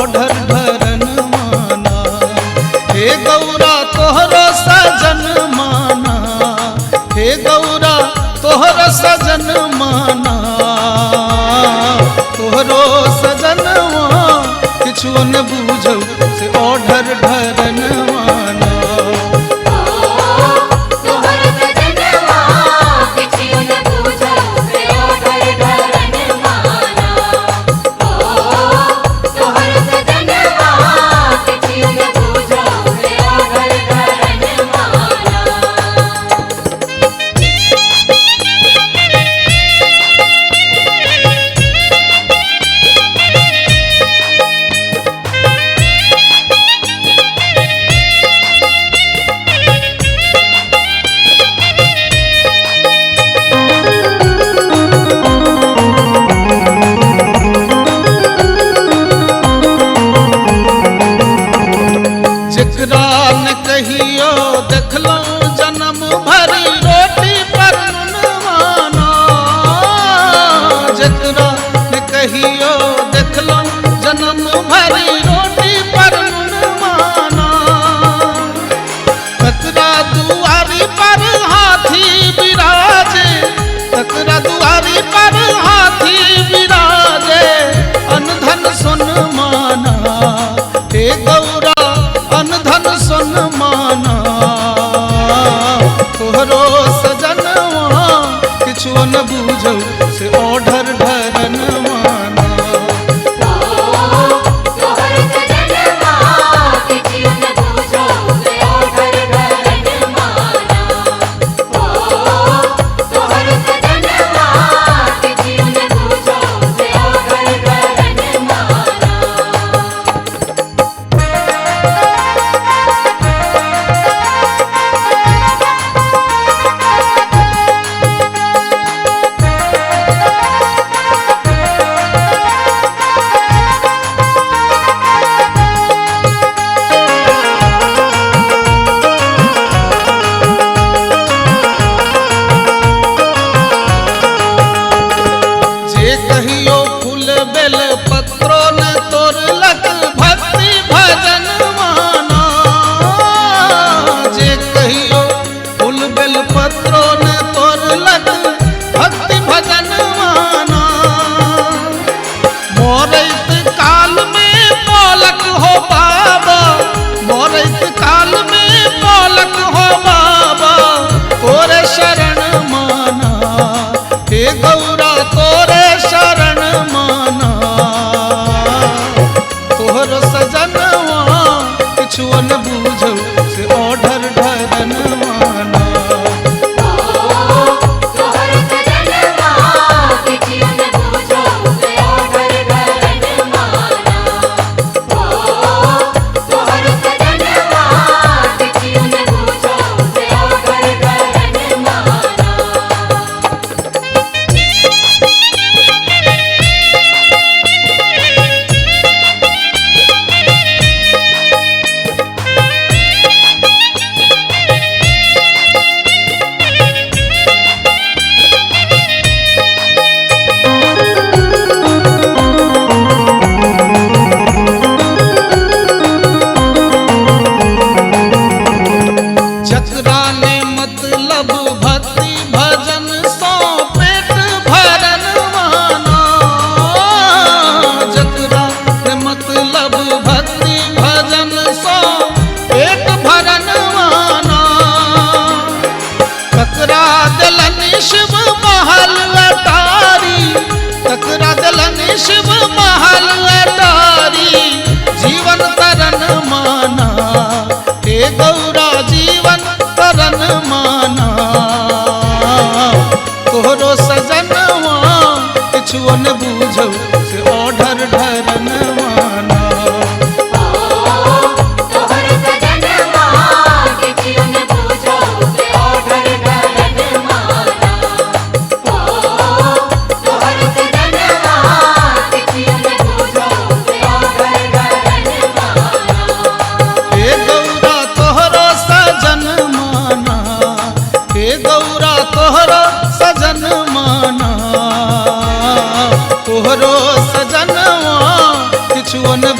ओढ़र ढरन माना। हे गौरा तोहरो सजन माना, हे गौरा तोहरो सजन माना। तोहरो सजनवा किछु न बूझौ से ओढ़र ढरन माना। जेकरा न कहियो देखलो जन्म भरी रोटी पर नुनवाना। जेकरा न कहियो देखलो जन्म भरी रोटी पर नुनवाना। तकरा दुआरी पर हाथी बिराजे, तकरा दुआरी पर हाथी बिराजे। अनधन सुन माना, हे गौरा अनधन सुन माना। तोहरो सजनवा किछु न बूझौ से ओढ़र ढरन माना। कहियो फूल बेल पत्रो न तोड़लक भक्ति भजन माना। जे कहियो फूल बेल पत्रो न तोड़लक भक्ति भजन माना। मोरैत काल में पलक हो बाबा, मोरैत काल में पलक हो बाबा। तोरे शरण माना, हे गौरा तोरे शरण माना। तोहरो सजनवा किछु न बूझौ से ओढ़र ढरन माना। जकरा ने मतलब भक्ति भजन सो पेट भरन माना। जकरा ने मतलब भक्ति भजन सो पेट भरन माना। तकरा दिलनि शिव महल अटारी, तकरा दिलनि शिव महल अटारी। जीवन तरन माना, हे गौरा जीवन तरन माना। तोहरो सजनवा किछु न बूझौ से ओढ़र ढरन माना। हे गौरा तोहरो सजन माना, हे गौरा तोहरो सजन माना। तोहरो सजनवा किछु न